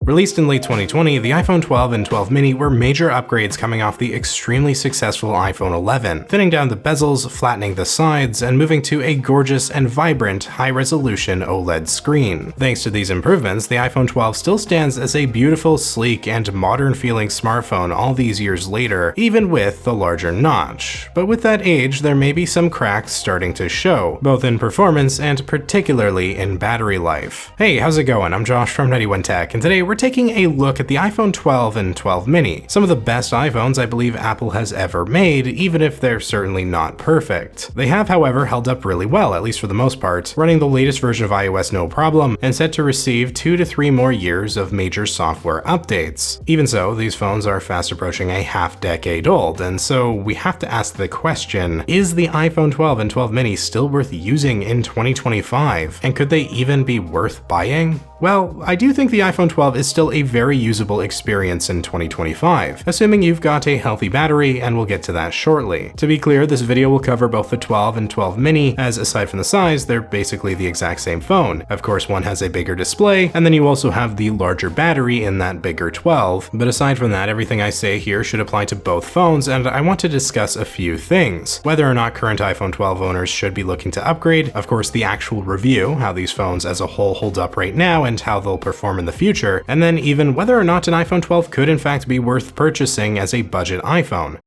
Released in late 2020, the iPhone 12 and 12 mini were major upgrades coming off the extremely successful iPhone 11, thinning down the bezels, flattening the sides, and moving to a gorgeous and vibrant high-resolution OLED screen. Thanks to these improvements, the iPhone 12 still stands as a beautiful, sleek, and modern-feeling smartphone all these years later, even with the larger notch. But with that age, there may be some cracks starting to show, both in performance and particularly in battery life. Hey, how's it going? I'm Josh from 91 Tech, and today we're taking a look at the iPhone 12 and 12 mini, some of the best iPhones I believe Apple has ever made, even if they're certainly not perfect. They have, however, held up really well, at least for the most part, running the latest version of iOS no problem, and set to receive 2 to 3 more years of major software updates. Even so, these phones are fast approaching a half-decade old, and so we have to ask the question, is the iPhone 12 and 12 mini still worth using in 2025? And could they even be worth buying? Well, I do think the iPhone 12 is still a very usable experience in 2025, assuming you've got a healthy battery, and we'll get to that shortly. To be clear, this video will cover both the 12 and 12 mini, as aside from the size, they're basically the exact same phone. Of course, one has a bigger display, and then you also have the larger battery in that bigger 12. But aside from that, everything I say here should apply to both phones, and I want to discuss a few things. Whether or not current iPhone 12 owners should be looking to upgrade, of course the actual review, how these phones as a whole hold up right now and how they'll perform in the future, and then even whether or not an iPhone 12 could in fact be worth purchasing as a budget iPhone.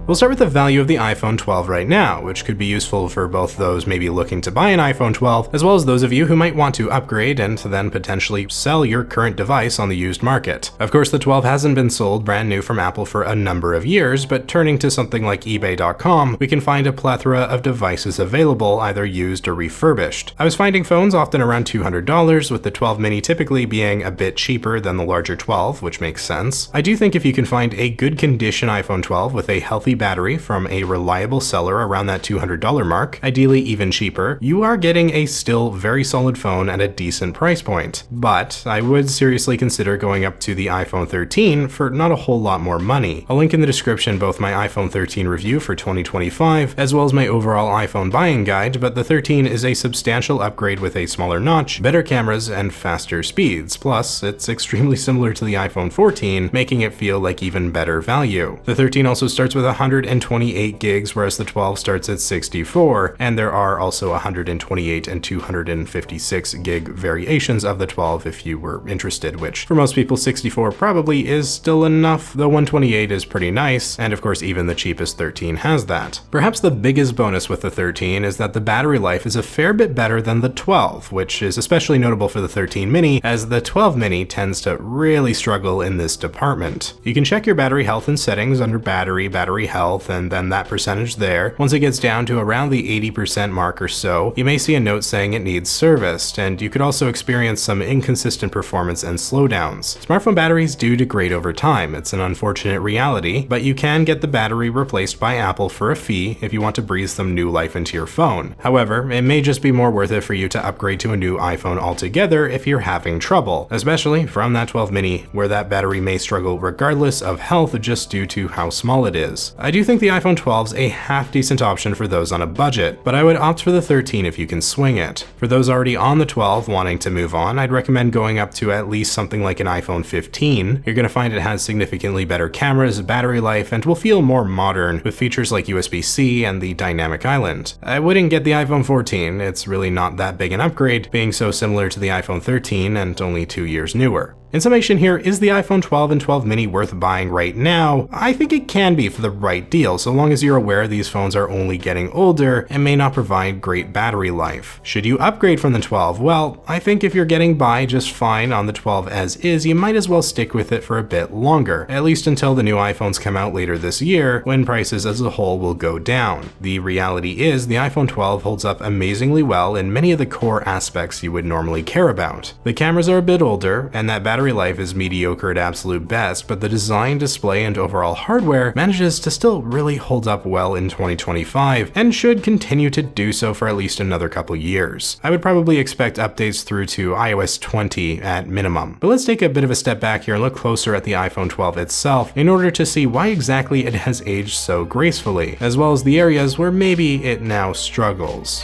We'll start with the value of the iPhone 12 right now, which could be useful for both those maybe looking to buy an iPhone 12, as well as those of you who might want to upgrade and then potentially sell your current device on the used market. Of course, the 12 hasn't been sold brand new from Apple for a number of years, but turning to something like eBay.com, we can find a plethora of devices available, either used or refurbished. I was finding phones often around $200, with the 12 mini typically being a bit cheaper than the larger 12, which makes sense. I do think if you can find a good condition iPhone 12 with a healthy battery from a reliable seller around that $200 mark, ideally even cheaper, you are getting a still very solid phone at a decent price point. But I would seriously consider going up to the iPhone 13 for not a whole lot more money. I'll link in the description both my iPhone 13 review for 2025 as well as my overall iPhone buying guide, but the 13 is a substantial upgrade with a smaller notch, better cameras, and faster speeds. Plus, it's extremely similar to the iPhone 14, making it feel like even better value. The 13 also starts with 128 gigs, whereas the 12 starts at 64, and there are also 128 and 256 gig variations of the 12 if you were interested, which for most people 64 probably is still enough, though 128 is pretty nice, and of course even the cheapest 13 has that. Perhaps the biggest bonus with the 13 is that the battery life is a fair bit better than the 12, which is especially notable for the 13 mini, as the 12 mini tends to really struggle in this department. You can check your battery health and settings under battery health, and then that percentage there. Once it gets down to around the 80% mark or so, you may see a note saying it needs serviced, and you could also experience some inconsistent performance and slowdowns. Smartphone batteries do degrade over time. It's an unfortunate reality, but you can get the battery replaced by Apple for a fee if you want to breathe some new life into your phone. However, it may just be more worth it for you to upgrade to a new iPhone altogether if you're having trouble, especially from that 12 mini, where that battery may struggle regardless of health just due to how small it is. I do think the iPhone 12's a half-decent option for those on a budget, but I would opt for the 13 if you can swing it. For those already on the 12 wanting to move on, I'd recommend going up to at least something like an iPhone 15. You're going to find it has significantly better cameras, battery life, and will feel more modern with features like USB-C and the dynamic island. I wouldn't get the iPhone 14, it's really not that big an upgrade, being so similar to the iPhone 13 and only 2 years newer. In summation here, is the iPhone 12 and 12 mini worth buying right now? I think it can be for the right deal, so long as you're aware these phones are only getting older and may not provide great battery life. Should you upgrade from the 12? Well, I think if you're getting by just fine on the 12 as is, you might as well stick with it for a bit longer, at least until the new iPhones come out later this year, when prices as a whole will go down. The reality is the iPhone 12 holds up amazingly well in many of the core aspects you would normally care about. The cameras are a bit older, and that battery life is mediocre at absolute best, but the design, display, and overall hardware manages to still really hold up well in 2025, and should continue to do so for at least another couple years. I would probably expect updates through to iOS 20 at minimum. But let's take a bit of a step back here and look closer at the iPhone 12 itself in order to see why exactly it has aged so gracefully, as well as the areas where maybe it now struggles.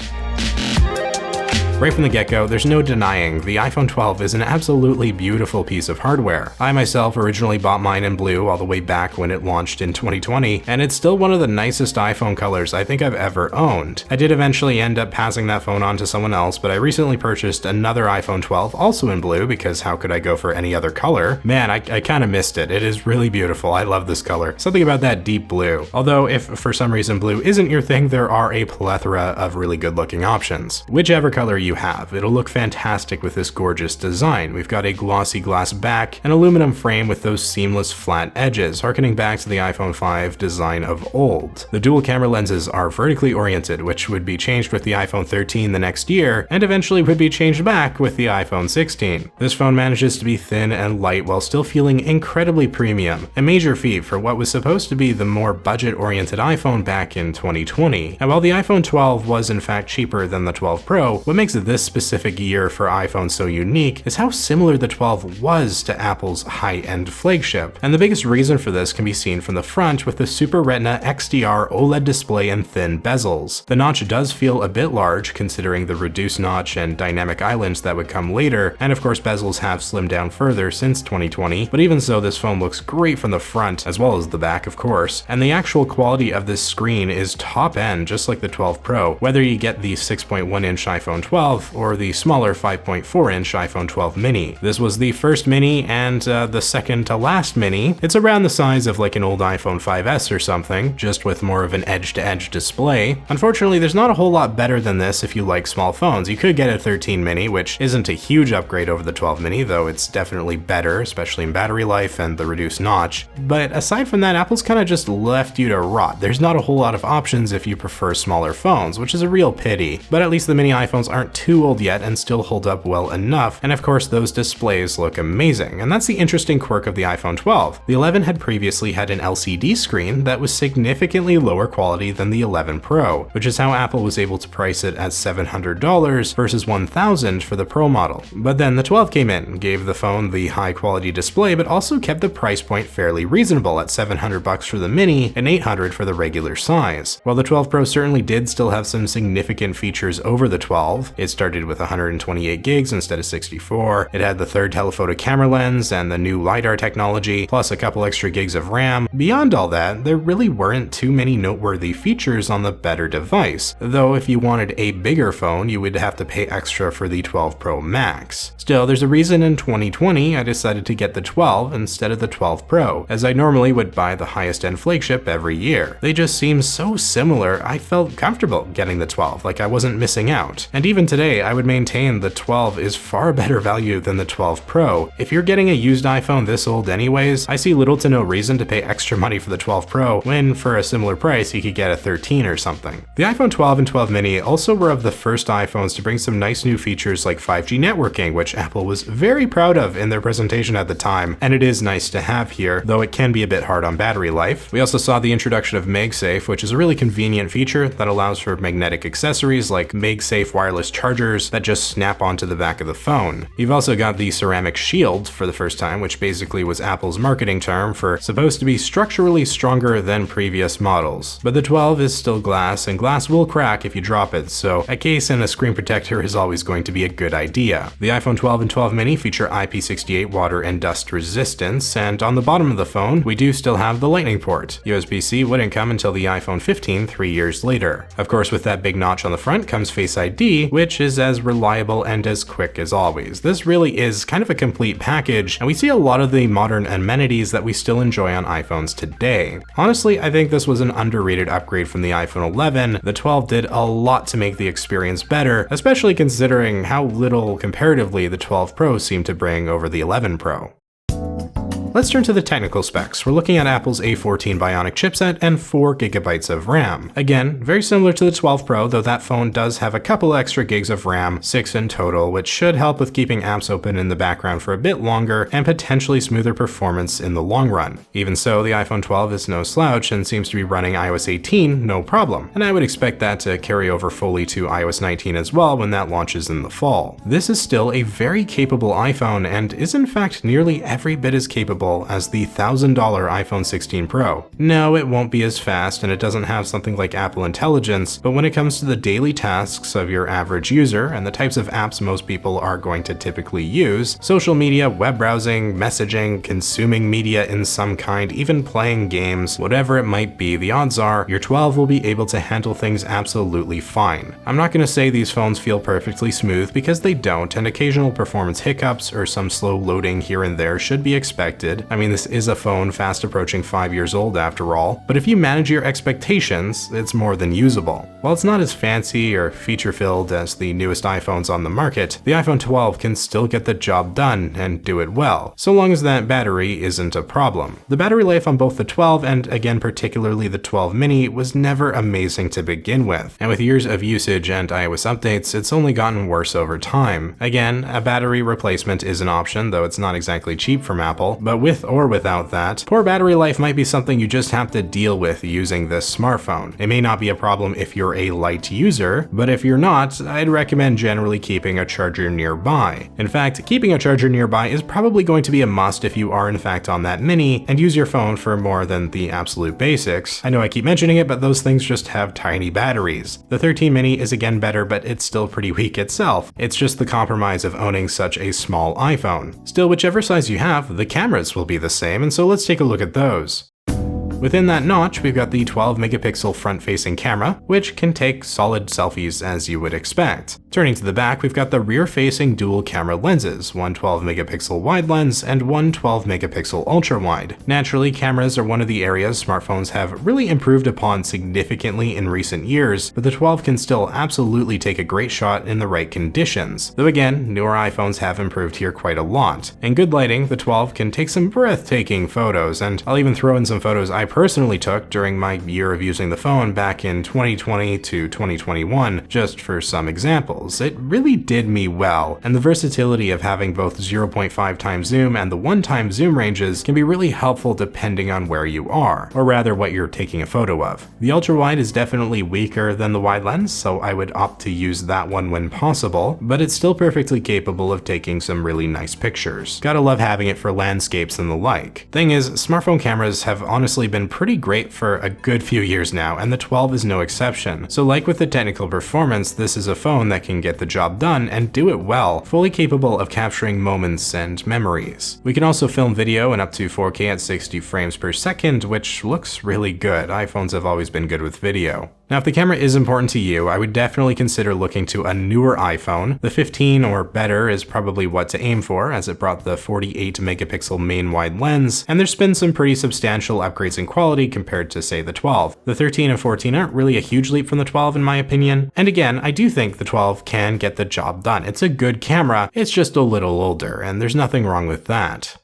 Right from the get-go, there's no denying the iPhone 12 is an absolutely beautiful piece of hardware. I myself originally bought mine in blue all the way back when it launched in 2020, and it's still one of the nicest iPhone colors I think I've ever owned. I did eventually end up passing that phone on to someone else, but I recently purchased another iPhone 12 also in blue because how could I go for any other color? Man, I kind of missed it. It is really beautiful. I love this color. Something about that deep blue. Although if for some reason blue isn't your thing, there are a plethora of really good looking options. Whichever color you have, it'll look fantastic with this gorgeous design. We've got a glossy glass back, an aluminum frame with those seamless flat edges, harkening back to the iPhone 5 design of old. The dual camera lenses are vertically oriented, which would be changed with the iPhone 13 the next year, and eventually would be changed back with the iPhone 16. This phone manages to be thin and light while still feeling incredibly premium, a major feat for what was supposed to be the more budget-oriented iPhone back in 2020. And while the iPhone 12 was in fact cheaper than the 12 Pro, what makes this specific year for iPhone so unique is how similar the 12 was to Apple's high-end flagship. And the biggest reason for this can be seen from the front with the Super Retina XDR OLED display and thin bezels. The notch does feel a bit large considering the reduced notch and dynamic islands that would come later, and of course bezels have slimmed down further since 2020, but even so this phone looks great from the front as well as the back of course, and the actual quality of this screen is top end just like the 12 Pro, whether you get the 6.1-inch iPhone 12 or the smaller 5.4-inch iPhone 12 mini. This was the first mini and the second to last mini. It's around the size of like an old iPhone 5S or something, just with more of an edge-to-edge display. Unfortunately, there's not a whole lot better than this if you like small phones. You could get a 13 mini, which isn't a huge upgrade over the 12 mini, though it's definitely better, especially in battery life and the reduced notch. But aside from that, Apple's kind of just left you to rot. There's not a whole lot of options if you prefer smaller phones, which is a real pity. But at least the mini iPhones aren't too old yet and still hold up well enough, and of course those displays look amazing. And that's the interesting quirk of the iPhone 12. The 11 had previously had an LCD screen that was significantly lower quality than the 11 Pro, which is how Apple was able to price it at $700 versus $1,000 for the Pro model. But then the 12 came in, gave the phone the high quality display, but also kept the price point fairly reasonable at $700 for the mini and $800 for the regular size. While the 12 Pro certainly did still have some significant features over the 12, it started with 128 gigs instead of 64, it had the third telephoto camera lens and the new LiDAR technology, plus a couple extra gigs of RAM. Beyond all that, there really weren't too many noteworthy features on the better device, though if you wanted a bigger phone, you would have to pay extra for the 12 Pro Max. Still, there's a reason in 2020 I decided to get the 12 instead of the 12 Pro, as I normally would buy the highest end flagship every year. They just seem so similar, I felt comfortable getting the 12, like I wasn't missing out. And even today, I would maintain the 12 is far better value than the 12 Pro. If you're getting a used iPhone this old anyways, I see little to no reason to pay extra money for the 12 Pro when for a similar price you could get a 13 or something. The iPhone 12 and 12 mini also were of the first iPhones to bring some nice new features like 5G networking, which Apple was very proud of in their presentation at the time, and it is nice to have here, though it can be a bit hard on battery life. We also saw the introduction of MagSafe, which is a really convenient feature that allows for magnetic accessories like MagSafe wireless chargers that just snap onto the back of the phone. You've also got the ceramic shield for the first time, which basically was Apple's marketing term for supposed to be structurally stronger than previous models. But the 12 is still glass, and glass will crack if you drop it, so a case and a screen protector is always going to be a good idea. The iPhone 12 and 12 mini feature IP68 water and dust resistance, and on the bottom of the phone, we do still have the Lightning port. USB-C wouldn't come until the iPhone 15 3 years later. Of course, with that big notch on the front comes Face ID, which is as reliable and as quick as always. This really is kind of a complete package, and we see a lot of the modern amenities that we still enjoy on iPhones today. Honestly, I think this was an underrated upgrade from the iPhone 11. The 12 did a lot to make the experience better, especially considering how little comparatively the 12 Pro seemed to bring over the 11 Pro. Let's turn to the technical specs. We're looking at Apple's A14 Bionic chipset and 4GB of RAM. Again, very similar to the 12 Pro, though that phone does have a couple extra gigs of RAM, 6 in total, which should help with keeping apps open in the background for a bit longer and potentially smoother performance in the long run. Even so, the iPhone 12 is no slouch and seems to be running iOS 18 no problem, and I would expect that to carry over fully to iOS 19 as well when that launches in the fall. This is still a very capable iPhone and is in fact nearly every bit as capable capable as the $1,000 iPhone 16 Pro. No, it won't be as fast and it doesn't have something like Apple Intelligence, but when it comes to the daily tasks of your average user and the types of apps most people are going to typically use, social media, web browsing, messaging, consuming media in some kind, even playing games, whatever it might be, the odds are your 12 will be able to handle things absolutely fine. I'm not going to say these phones feel perfectly smooth because they don't, and occasional performance hiccups or some slow loading here and there should be expected. I mean, this is a phone fast approaching 5 years old after all, but if you manage your expectations, it's more than usable. While it's not as fancy or feature-filled as the newest iPhones on the market, the iPhone 12 can still get the job done and do it well, so long as that battery isn't a problem. The battery life on both the 12 and again particularly the 12 mini was never amazing to begin with, and with years of usage and iOS updates, it's only gotten worse over time. Again, a battery replacement is an option, though it's not exactly cheap from Apple, but with or without that, poor battery life might be something you just have to deal with using this smartphone. It may not be a problem if you're a light user, but if you're not, I'd recommend generally keeping a charger nearby. In fact, keeping a charger nearby is probably going to be a must if you are in fact on that mini and use your phone for more than the absolute basics. I know I keep mentioning it, but those things just have tiny batteries. The 13 mini is again better, but it's still pretty weak itself. It's just the compromise of owning such a small iPhone. Still, whichever size you have, the cameras will be the same, and so let's take a look at those. Within that notch, we've got the 12 megapixel front-facing camera, which can take solid selfies as you would expect. Turning to the back, we've got the rear-facing dual camera lenses, one 12 megapixel wide lens and one 12 megapixel ultra-wide. Naturally, cameras are one of the areas smartphones have really improved upon significantly in recent years, but the 12 can still absolutely take a great shot in the right conditions. Though again, newer iPhones have improved here quite a lot. In good lighting, the 12 can take some breathtaking photos, and I'll even throw in some photos I personally took during my year of using the phone back in 2020 to 2021, just for some examples. It really did me well, and the versatility of having both 0.5 times zoom and the 1 time zoom ranges can be really helpful depending on where you are, or rather what you're taking a photo of. The ultra-wide is definitely weaker than the wide lens, so I would opt to use that one when possible, but it's still perfectly capable of taking some really nice pictures. Gotta love having it for landscapes and the like. Thing is, smartphone cameras have honestly been pretty great for a good few years now, and the 12 is no exception. So like with the technical performance, this is a phone that can get the job done and do it well, fully capable of capturing moments and memories. We can also film video in up to 4K at 60 frames per second, which looks really good. iPhones have always been good with video. Now, if the camera is important to you, I would definitely consider looking to a newer iPhone. The 15 or better is probably what to aim for, as it brought the 48 megapixel main wide lens, and there's been some pretty substantial upgrades in quality compared to, say, the 12. The 13 and 14 aren't really a huge leap from the 12 in my opinion, and again, I do think the 12 can get the job done. It's a good camera, it's just a little older, and there's nothing wrong with that.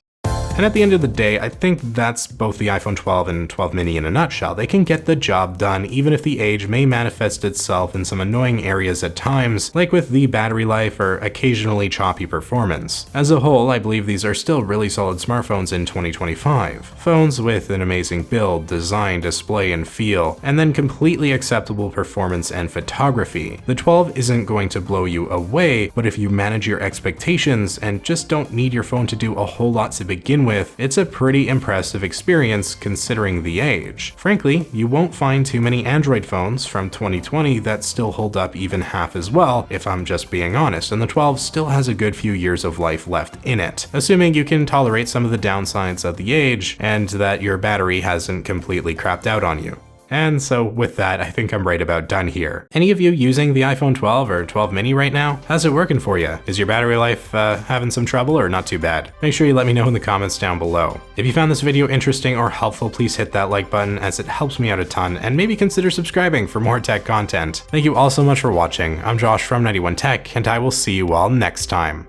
And at the end of the day, I think that's both the iPhone 12 and 12 mini in a nutshell. They can get the job done even if the age may manifest itself in some annoying areas at times, like with the battery life or occasionally choppy performance. As a whole, I believe these are still really solid smartphones in 2025. Phones with an amazing build, design, display, and feel, and then completely acceptable performance and photography. The 12 isn't going to blow you away, but if you manage your expectations and just don't need your phone to do a whole lot to begin with, it's a pretty impressive experience considering the age. Frankly, you won't find too many Android phones from 2020 that still hold up even half as well, if I'm just being honest, and the 12 still has a good few years of life left in it, assuming you can tolerate some of the downsides of the age and that your battery hasn't completely crapped out on you. And so with that, I think I'm right about done here. Any of you using the iPhone 12 or 12 mini right now? How's it working for you? Is your battery life having some trouble or not too bad? Make sure you let me know in the comments down below. If you found this video interesting or helpful, please hit that like button as it helps me out a ton, and maybe consider subscribing for more tech content. Thank you all so much for watching. I'm Josh from 91 Tech, and I will see you all next time.